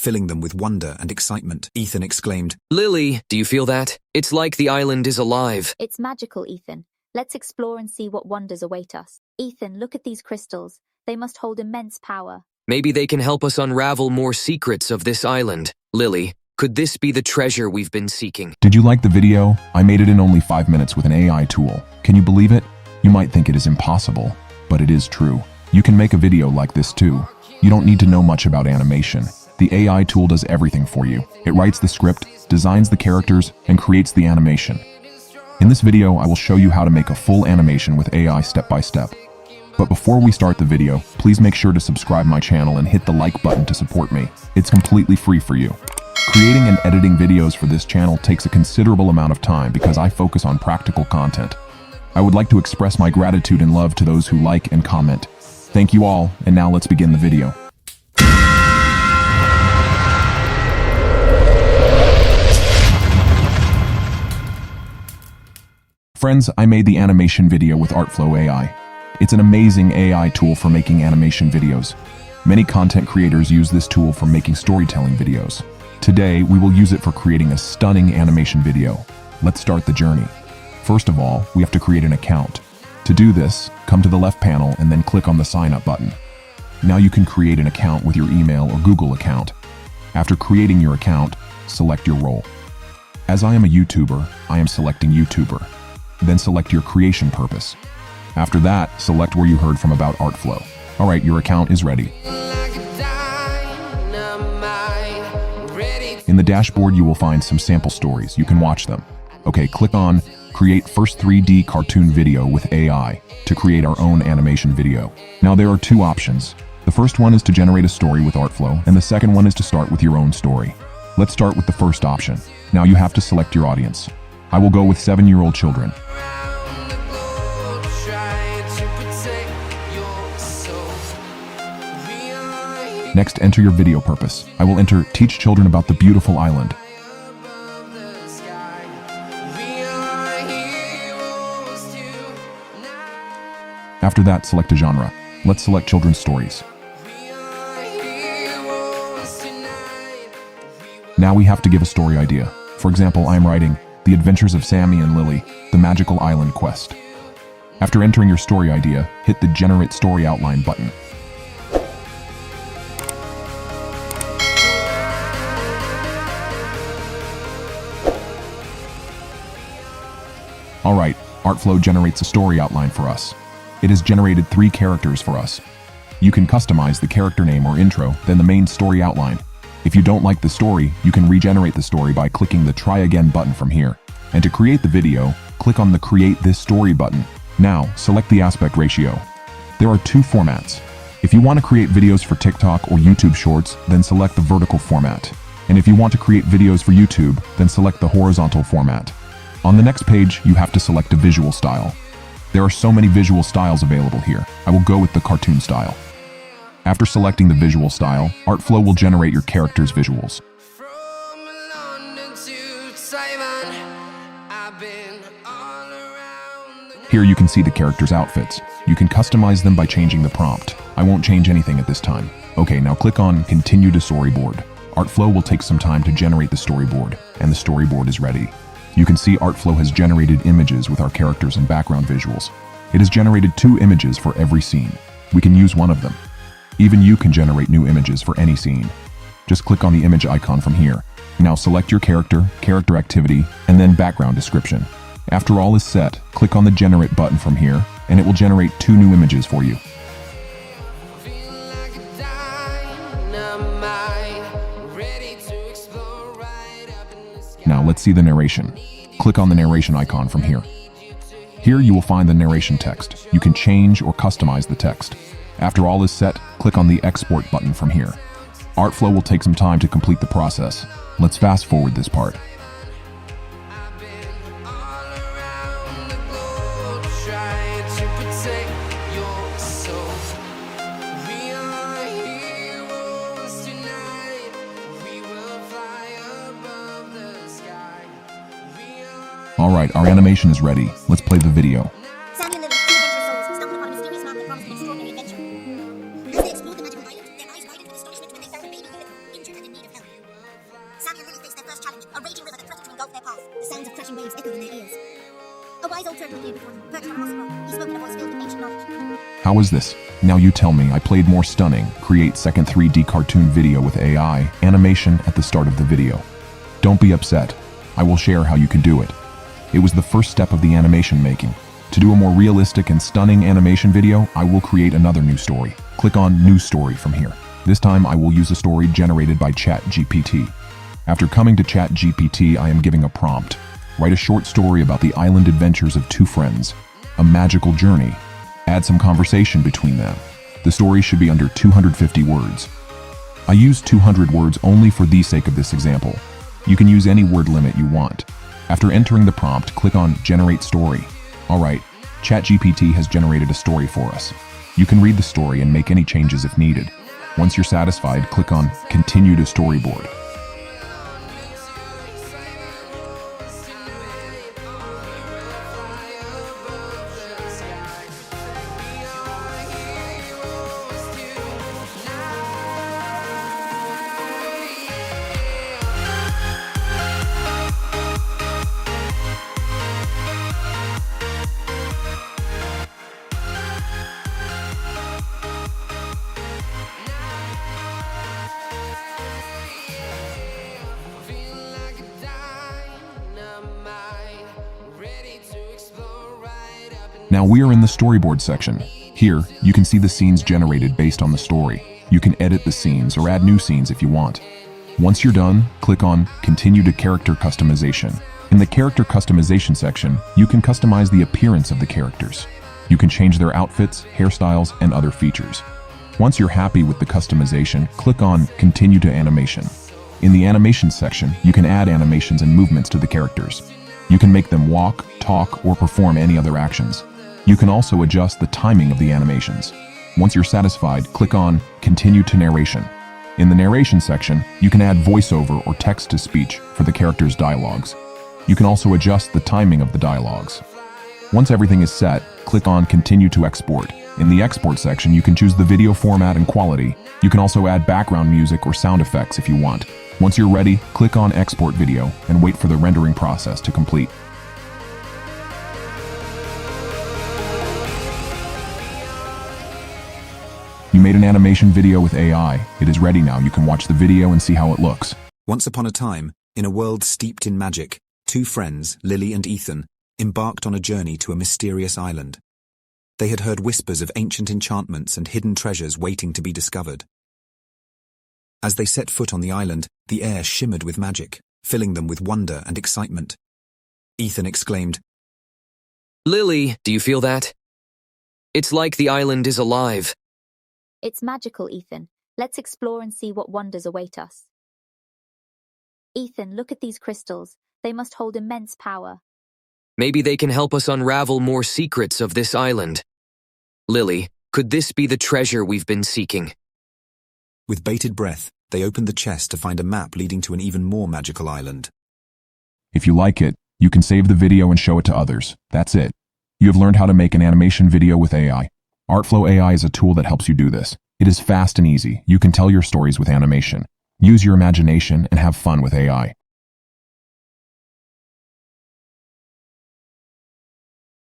filling them with wonder and excitement. Ethan exclaimed, "Lily, do you feel that? It's like the island is alive." It's magical, Ethan. Let's explore and see what wonders await us. Ethan, look at these crystals. They must hold immense power. Maybe they can help us unravel more secrets of this island. Lily, could this be the treasure we've been seeking? Did you like the video? I made it in only 5 minutes with an AI tool. Can you believe it? You might think it is impossible, but it is true. You can make a video like this too. You don't need to know much about animation. The AI tool does everything for you. It writes the script, designs the characters, and creates the animation. In this video, I will show you how to make a full animation with AI step by step. But before we start the video, please make sure to subscribe my channel and hit the like button to support me. It's completely free for you. Creating and editing videos for this channel takes a considerable amount of time because I focus on practical content. I would like to express my gratitude and love to those who like and comment. Thank you all, and now let's begin the video. Friends, I made the animation video with Artflow AI. It's an amazing AI tool for making animation videos. Many content creators use this tool for making storytelling videos. Today, we will use it for creating a stunning animation video. Let's start the journey. First of all, we have to create an account. To do this, come to the left panel and then click on the Sign Up button. Now you can create an account with your email or Google account. After creating your account, select your role. As I am a YouTuber, I am selecting YouTuber. Then select your creation purpose. After that, select where you heard from about Artflow. Alright, your account is ready. In the dashboard, you will find some sample stories. You can watch them. Okay, click on Create First 3D Cartoon Video with AI to create our own animation video. Now there are two options. The first one is to generate a story with Artflow, and the second one is to start with your own story. Let's start with the first option. Now you have to select your audience. I will go with 7-year-old children. Next, enter your video purpose. I will enter Teach Children About the Beautiful Island. After that, select a genre. Let's select children's stories. Now we have to give a story idea. For example, I am writing The Adventures of Sammy and Lily, The Magical Island Quest. After entering your story idea, hit the Generate Story Outline button. Alright, Artflow generates a story outline for us. It has generated 3 characters for us. You can customize the character name or intro, then the main story outline. If you don't like the story, you can regenerate the story by clicking the Try Again button from here. And to create the video, click on the Create This Story button. Now, select the aspect ratio. There are 2 formats. If you want to create videos for TikTok or YouTube Shorts, then select the vertical format. And if you want to create videos for YouTube, then select the horizontal format. On the next page, you have to select a visual style. There are so many visual styles available here. I will go with the cartoon style. After selecting the visual style, Artflow will generate your character's visuals. Here you can see the character's outfits. You can customize them by changing the prompt. I won't change anything at this time. Okay, now click on Continue to Storyboard. Artflow will take some time to generate the storyboard, and the storyboard is ready. You can see Artflow has generated images with our characters and background visuals. It has generated 2 images for every scene. We can use one of them. Even you can generate new images for any scene. Just click on the image icon from here. Now select your character, character activity, and then background description. After all is set, click on the Generate button from here, and it will generate 2 new images for you. Now let's see the narration. Click on the narration icon from here. Here you will find the narration text. You can change or customize the text. After all is set, click on the Export button from here. Artflow will take some time to complete the process. Let's fast forward this part. Alright, our animation is ready. Let's play the video. Sammy and Lily, 2 adventurous souls, stumbled upon a mysterious man that promised an extraordinary adventure. As they explored the magical island, their eyes widened with astonishment when they found a baby unicorn, injured and in need of help. Sam and Lily face their first challenge, a raging river that threatened to engulf their path. The sounds of crashing waves echoed in their ears. A wise old turtle appeared before them, perched on a mossy rock. He spoke in a voice filled with ancient knowledge. How is this? Now you tell me. I played more stunning. Create second 3D cartoon video with AI, animation at the start of the video. Don't be upset. I will share how you can do it. It was the first step of the animation making. To do a more realistic and stunning animation video, I will create another new story. Click on New Story from here. This time I will use a story generated by ChatGPT. After coming to ChatGPT, I am giving a prompt. Write a short story about the island adventures of two friends. A magical journey. Add some conversation between them. The story should be under 250 words. I use 200 words only for the sake of this example. You can use any word limit you want. After entering the prompt, click on Generate Story. Alright, ChatGPT has generated a story for us. You can read the story and make any changes if needed. Once you're satisfied, click on Continue to Storyboard. Now we are in the storyboard section. Here, you can see the scenes generated based on the story. You can edit the scenes or add new scenes if you want. Once you're done, click on Continue to Character Customization. In the Character Customization section, you can customize the appearance of the characters. You can change their outfits, hairstyles, and other features. Once you're happy with the customization, click on Continue to Animation. In the Animation section, you can add animations and movements to the characters. You can make them walk, talk, or perform any other actions. You can also adjust the timing of the animations. Once you're satisfied, click on Continue to Narration. In the narration section, you can add voiceover or text-to-speech for the characters' dialogues. You can also adjust the timing of the dialogues. Once everything is set, click on Continue to Export. In the export section, you can choose the video format and quality. You can also add background music or sound effects if you want. Once you're ready, click on Export Video and wait for the rendering process to complete. You made an animation video with AI. It is ready now. You can watch the video and see how it looks. Once upon a time, in a world steeped in magic, two friends, Lily and Ethan, embarked on a journey to a mysterious island. They had heard whispers of ancient enchantments and hidden treasures waiting to be discovered. As they set foot on the island, the air shimmered with magic, filling them with wonder and excitement. Ethan exclaimed, Lily, do you feel that? It's like the island is alive. It's magical, Ethan. Let's explore and see what wonders await us. Ethan, look at these crystals. They must hold immense power. Maybe they can help us unravel more secrets of this island. Lily, could this be the treasure we've been seeking? With bated breath, they opened the chest to find a map leading to an even more magical island. If you like it, you can save the video and show it to others. That's it. You have learned how to make an animation video with AI. Artflow AI is a tool that helps you do this. It is fast and easy. You can tell your stories with animation. Use your imagination and have fun with AI.